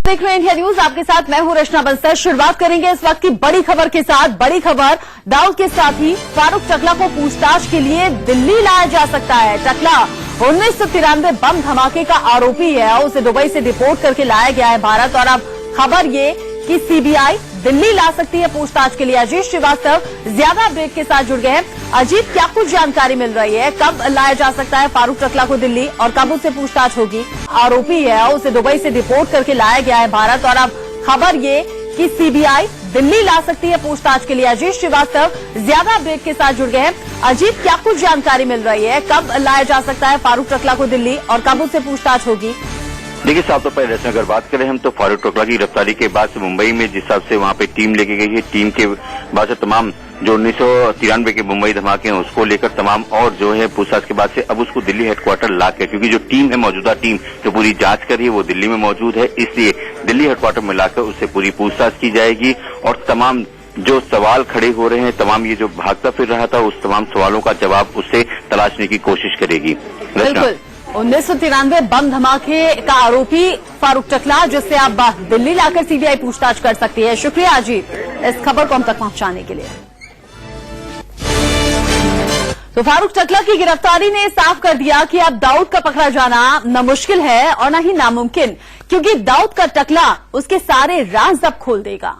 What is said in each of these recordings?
देख रहे हैं इंडिया न्यूज, आपके साथ मैं हूं रचना बंसल। शुरुआत करेंगे इस वक्त की बड़ी खबर के साथ। बड़ी खबर, दाऊद के साथी फारूक टकला को पूछताछ के लिए दिल्ली लाया जा सकता है। टकला 1993 बम धमाके का आरोपी है। उसे दुबई से डिपोर्ट करके लाया गया है भारत। और अब खबर ये कि सीबीआई दिल्ली ला सकती है पूछताछ के लिए। अजीत श्रीवास्तव ज्यादा अपडेट के साथ जुड़ गए हैं। अजीत, क्या कुछ जानकारी मिल रही है? कब लाया जा सकता है फारूक टकला को दिल्ली और कब उससे पूछताछ होगी? आरोपी है, उसे दुबई से डिपोर्ट करके लाया गया है भारत। और अब खबर ये कि सीबीआई दिल्ली ला सकती है पूछताछ के लिए। अजीत श्रीवास्तव ज्यादा अपडेट के साथ जुड़ गए हैं। अजीत, क्या कुछ जानकारी मिल रही है? कब लाया जा सकता है फारूक टकला को दिल्ली और कब उससे पूछताछ होगी? देखिए साहब, तो पहले रचना अगर बात करें हम तो फारूक टकला की गिरफ्तारी के बाद से मुंबई में जिस हिसाब से वहां पे टीम लेके गई है, टीम के बाद से तमाम जो 1993 के मुंबई धमाके हैं उसको लेकर तमाम और जो है पूछताछ के बाद से अब उसको दिल्ली हेडक्वार्टर लाकर, क्योंकि जो टीम है मौजूदा टीम जो पूरी जांच कर रही है वो दिल्ली में मौजूद है, इसलिए दिल्ली हेडक्वार्टर में लाकर उससे पूरी पूछताछ की जाएगी और तमाम जो सवाल खड़े हो रहे हैं, तमाम ये जो भागता फिर रहा था उस तमाम सवालों का जवाब उससे तलाशने की कोशिश करेगी। बिल्कुल, 1993 बम धमाके का आरोपी फारूक टकला, जिससे अब दिल्ली लाकर सीबीआई पूछताछ कर सकती है। शुक्रिया अजीत इस खबर को हम तक पहुंचाने के लिए। तो फारूक टकला की गिरफ्तारी ने साफ कर दिया कि अब दाऊद का पकड़ा जाना न मुश्किल है और न ही नामुमकिन, क्योंकि दाऊद का टकला उसके सारे राज अब खोल देगा।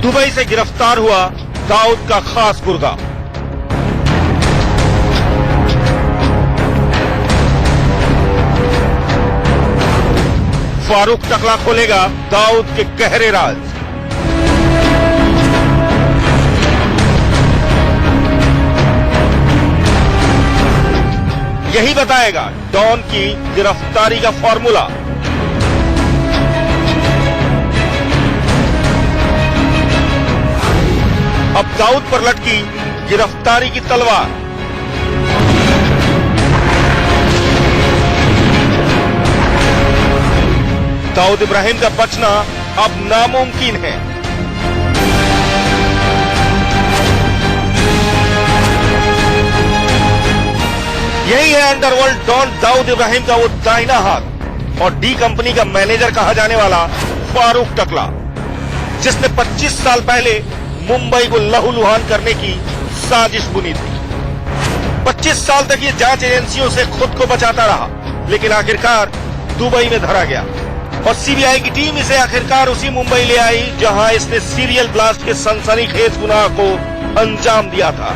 दुबई से गिरफ्तार हुआ दाऊद का खास गुर्गा। फारूक टकला खोलेगा दाऊद के गहरे राज। यही बताएगा डॉन की गिरफ्तारी का फॉर्मूला। अब दाऊद पर लटकी गिरफ्तारी की तलवार। दाऊद इब्राहिम का बचना अब नामुमकिन है। यही है अंडरवर्ल्ड डॉन दाऊद इब्राहिम का वो दाहिना हाथ और डी कंपनी का मैनेजर कहा जाने वाला फारूक टकला, जिसने 25 साल पहले मुंबई को लहूलुहान करने की साजिश बुनी थी। 25 साल तक ये जांच एजेंसियों से खुद को बचाता रहा, लेकिन आखिरकार दुबई में धरा गया और सीबीआई की टीम इसे आखिरकार उसी मुंबई ले आई जहां इसने सीरियल ब्लास्ट के सनसनीखेज गुनाह को अंजाम दिया था।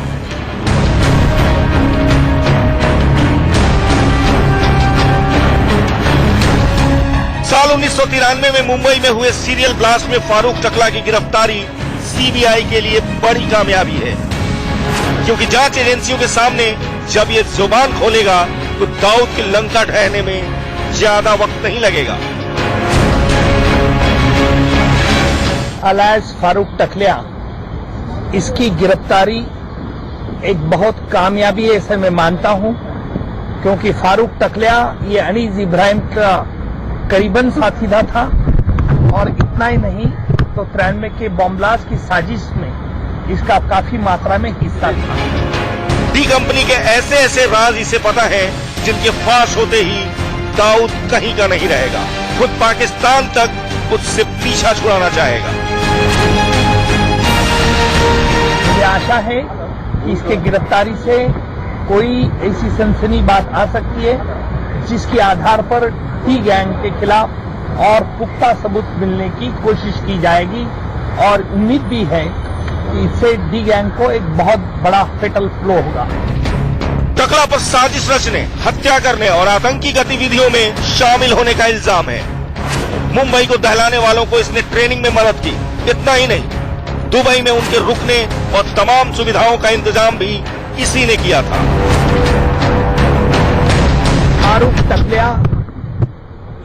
साल 1993 में मुंबई में हुए सीरियल ब्लास्ट में फारूक टकला की गिरफ्तारी सीबीआई के लिए बड़ी कामयाबी है, क्योंकि जांच एजेंसियों के सामने जब ये जुबान खोलेगा तो दाऊद की लंका ढहने में ज्यादा वक्त नहीं लगेगा। अलायस फारूक टकला, इसकी गिरफ्तारी एक बहुत कामयाबी है, ऐसे मैं मानता हूं, क्योंकि फारूक टकला ये अनीस इब्राहिम का करीबन साथीदार था और इतना ही नहीं तो 93 के बॉम्ब ब्लास्ट की साजिश में इसका काफी मात्रा में हिस्सा था। डी कंपनी के ऐसे ऐसे राज इसे पता है जिनके फाश होते ही दाऊद कहीं का नहीं रहेगा। खुद पाकिस्तान तक उससे पीछा छुड़ाना चाहेगा। मुझे आशा है कि इसके गिरफ्तारी से कोई ऐसी सनसनी बात आ सकती है जिसके आधार पर टी गैंग के खिलाफ और पुख्ता सबूत मिलने की कोशिश की जाएगी और उम्मीद भी है कि इससे डी गैंग को एक बहुत बड़ा फेटल फ्लो होगा। टकला पर साजिश रचने, हत्या करने और आतंकी गतिविधियों में शामिल होने का इल्जाम है। मुंबई को दहलाने वालों को इसने ट्रेनिंग में मदद की। इतना ही नहीं, दुबई में उनके रुकने और तमाम सुविधाओं का इंतजाम भी इसी ने किया था। फारूक टकला,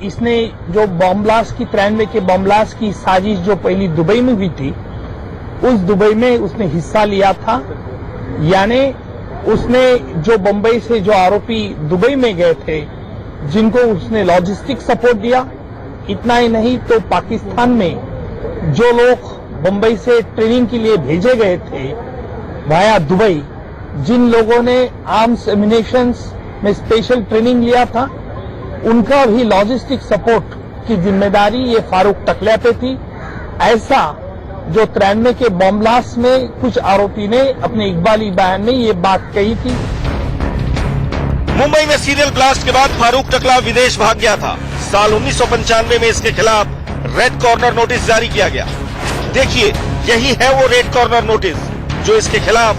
इसने जो बॉम्ब ब्लास्ट की 93 के बॉम्ब ब्लास्ट की साजिश जो पहली दुबई में हुई थी, उस दुबई में उसने हिस्सा लिया था। यानी उसने जो बंबई से जो आरोपी दुबई में गए थे, जिनको उसने लॉजिस्टिक सपोर्ट दिया, इतना ही नहीं तो पाकिस्तान में जो लोग बंबई से ट्रेनिंग के लिए भेजे गए थे, वाया दुबई जिन लोगों ने आर्म्स एमिनेशंस में स्पेशल ट्रेनिंग लिया था, उनका भी लॉजिस्टिक सपोर्ट की जिम्मेदारी ये फारूक टकला पे थी। ऐसा जो 93 के बॉम्ब ब्लास्ट में कुछ आरोपी ने अपने इकबाली बयान में ये बात कही थी। मुंबई में सीरियल ब्लास्ट के बाद फारूक टकला विदेश भाग गया था। साल 1995 में इसके खिलाफ रेड कॉर्नर नोटिस जारी किया गया। देखिए, यही है वो रेड कॉर्नर नोटिस जो इसके खिलाफ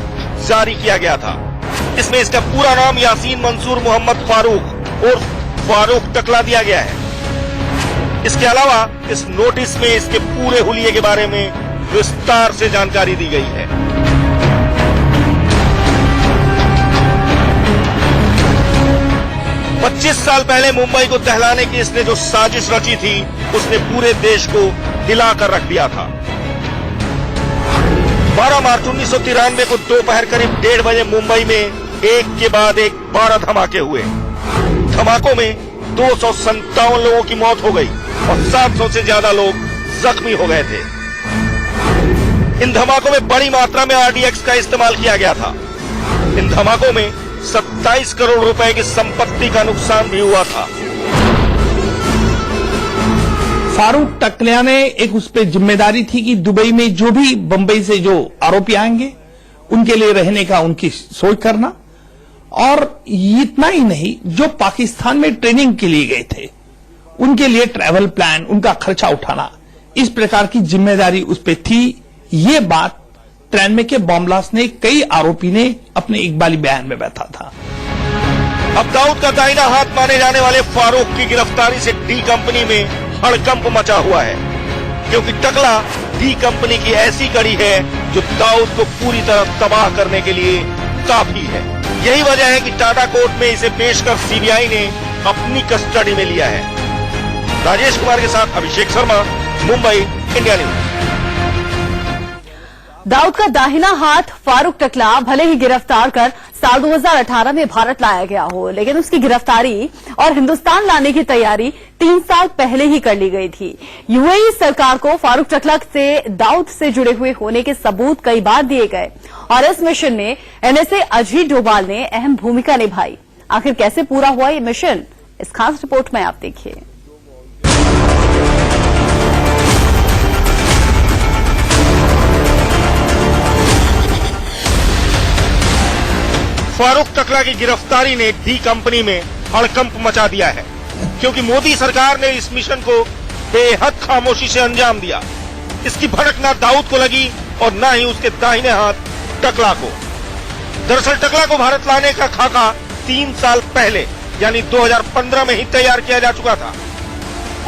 जारी किया गया था। इसमें इसका पूरा नाम यासीन मंसूर मोहम्मद फारूक उर्फ फारूक टकला दिया गया है। इसके अलावा इस नोटिस में इसके पूरे हुलिये के बारे में विस्तार से जानकारी दी गई है। पच्चीस साल पहले मुंबई को दहलाने की इसने जो साजिश रची थी, उसने पूरे देश को हिलाकर रख दिया था। 12 मार्च 1993 को दोपहर करीब 1:30 बजे मुंबई में एक के बाद एक 12 धमाके हुए। धमाकों में 257 लोगों की मौत हो गई और 700 से ज्यादा लोग जख्मी हो गए थे। इन धमाकों में बड़ी मात्रा में आरडीएक्स का इस्तेमाल किया गया था। इन धमाकों में 27 करोड़ रुपए की संपत्ति का नुकसान भी हुआ था। फारूक टकला ने एक उस पर जिम्मेदारी थी कि दुबई में जो भी बंबई से जो आरोपी आएंगे उनके लिए रहने का उनकी सोच करना, और इतना ही नहीं, जो पाकिस्तान में ट्रेनिंग के लिए गए थे उनके लिए ट्रैवल प्लान, उनका खर्चा उठाना, इस प्रकार की जिम्मेदारी उस पर थी। ये बात 93 के बॉम्ब ब्लास्ट ने कई आरोपी ने अपने इकबाली बयान में बताया था। अब दाऊद का दाहिना हाथ माने जाने वाले फारूक की गिरफ्तारी से डी कंपनी में हड़कंप मचा हुआ है, क्योंकि टकला डी कंपनी की ऐसी कड़ी है जो दाऊद को पूरी तरह तबाह करने के लिए काफी है। यही वजह है कि टाटा कोर्ट में इसे पेश कर सीबीआई ने अपनी कस्टडी में लिया है। राजेश कुमार के साथ अभिषेक शर्मा, मुंबई, इंडिया न्यूज। दाऊद का दाहिना हाथ फारूक टकला भले ही गिरफ्तार कर साल 2018 में भारत लाया गया हो, लेकिन उसकी गिरफ्तारी और हिंदुस्तान लाने की तैयारी 3 साल पहले ही कर ली गई थी। यूएई सरकार को फारूक टकला से दाऊद से जुड़े हुए होने के सबूत कई बार दिए गए और इस मिशन में एनएसए अजीत डोभाल ने अहम भूमिका निभाई। आखिर कैसे पूरा हुआ ये मिशन, इस खास रिपोर्ट में आप देखिए। फारूक टकला की गिरफ्तारी ने डी कंपनी में हड़कंप मचा दिया है, क्योंकि मोदी सरकार ने इस मिशन को बेहद खामोशी से अंजाम दिया। इसकी भड़क न दाऊद को लगी और न ही उसके दाहिने हाथ टकला को। दरअसल टकला को भारत लाने का खाका 3 साल पहले यानी 2015 में ही तैयार किया जा चुका था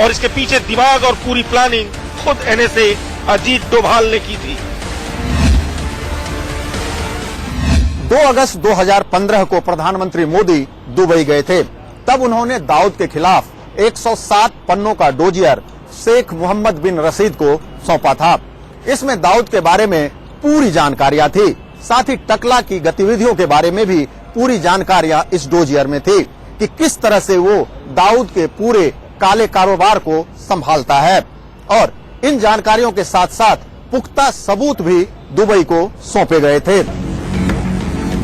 और इसके पीछे दिमाग और पूरी प्लानिंग खुद एनएसए अजीत डोभाल ने की थी। 2 अगस्त 2015 को प्रधानमंत्री मोदी दुबई गए थे। तब उन्होंने दाऊद के खिलाफ 107 पन्नों का डोजियर शेख मोहम्मद बिन रशीद को सौंपा था। इसमें दाऊद के बारे में पूरी जानकारियां थी, साथ ही टकला की गतिविधियों के बारे में भी पूरी जानकारियां इस डोजियर में थी कि किस तरह से वो दाऊद के पूरे काले कारोबार को संभालता है, और इन जानकारियों के साथ साथ पुख्ता सबूत भी दुबई को सौंपे गए थे।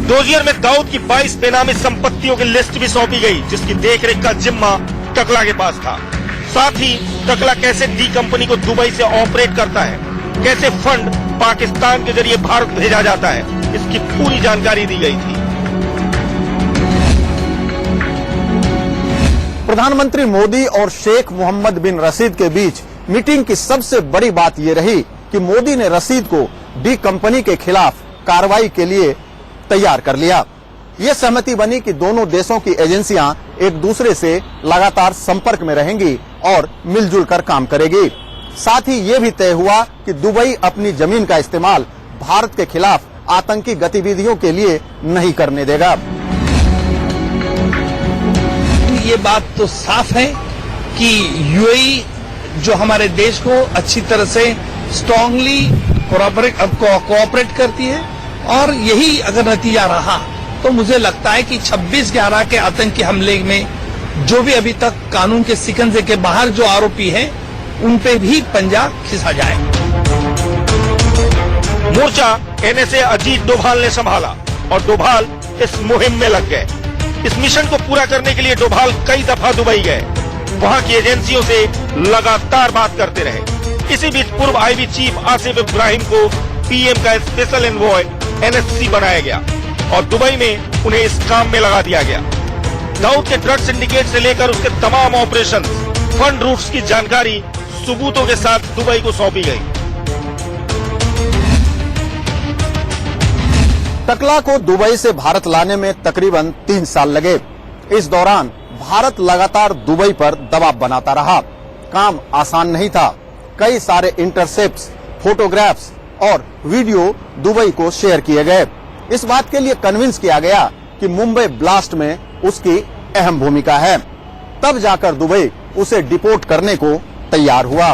डोजियर में दाऊद की 22 बेनामी संपत्तियों की लिस्ट भी सौंपी गई, जिसकी देखरेख का जिम्मा टकला के पास था। साथ ही टकला कैसे डी कंपनी को दुबई से ऑपरेट करता है, कैसे फंड पाकिस्तान के जरिए भारत भेजा जाता है, इसकी पूरी जानकारी दी गई थी। प्रधानमंत्री मोदी और शेख मोहम्मद बिन रशीद के बीच मीटिंग की सबसे बड़ी बात ये रही कि मोदी ने रशीद को डी कंपनी के खिलाफ कार्रवाई के लिए तैयार कर लिया। ये सहमति बनी कि दोनों देशों की एजेंसियां एक दूसरे से लगातार संपर्क में रहेंगी और मिलजुल कर काम करेगी। साथ ही ये भी तय हुआ कि दुबई अपनी जमीन का इस्तेमाल भारत के खिलाफ आतंकी गतिविधियों के लिए नहीं करने देगा। ये बात तो साफ है कि यूएई जो हमारे देश को अच्छी तरह से स्ट्रांगली कोऑपरेट करती है, और यही अगर नतीजा रहा तो मुझे लगता है कि 26/11 के आतंकी हमले में जो भी अभी तक कानून के शिकंजे के बाहर जो आरोपी हैं, उन पे भी पंजा खिंचा जाए। मोर्चा एनएसए अजीत डोभाल ने संभाला और डोभाल इस मुहिम में लग गए। इस मिशन को पूरा करने के लिए डोभाल कई दफा दुबई गए, वहां की एजेंसियों से लगातार बात करते रहे। इसी बीच पूर्व आईबी चीफ आसिफ इब्राहिम को पीएम का स्पेशल एनवॉय एनएससी बनाया गया और दुबई में उन्हें इस काम में लगा दिया गया। दाऊद के ड्रग सिंडिकेट से लेकर उसके तमाम ऑपरेशन, फंड रूट्स की जानकारी सबूतों के साथ दुबई को सौंपी गई। टकला को दुबई से भारत लाने में तकरीबन 3 साल लगे। इस दौरान भारत लगातार दुबई पर दबाव बनाता रहा। काम आसान नहीं था। कई सारे इंटरसेप्ट्स, फोटोग्राफ्स और वीडियो दुबई को शेयर किए गए। इस बात के लिए कन्विंस किया गया कि मुंबई ब्लास्ट में उसकी अहम भूमिका है। तब जाकर दुबई उसे डिपोर्ट करने को तैयार हुआ।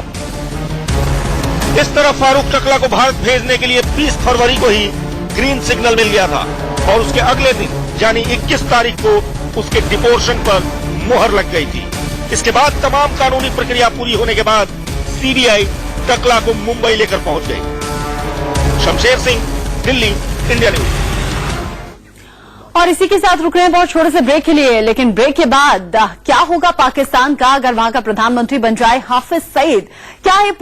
इस तरह फारूक टकला को भारत भेजने के लिए 20 फरवरी को ही ग्रीन सिग्नल मिल गया था और उसके अगले दिन यानी 21 तारीख को उसके डिपोर्शन पर मुहर लग गई थी। इसके बाद तमाम कानूनी प्रक्रिया पूरी होने के बाद सीबीआई टकला को मुंबई लेकर पहुंच गई। Shamsher Singh, Delhi, India news. और इसी के साथ रुक रहे हैं बहुत छोटे से ब्रेक के लिए, लेकिन ब्रेक के बाद क्या होगा पाकिस्तान का अगर वहां का प्रधानमंत्री बन जाए हाफिज सईद? क्या ये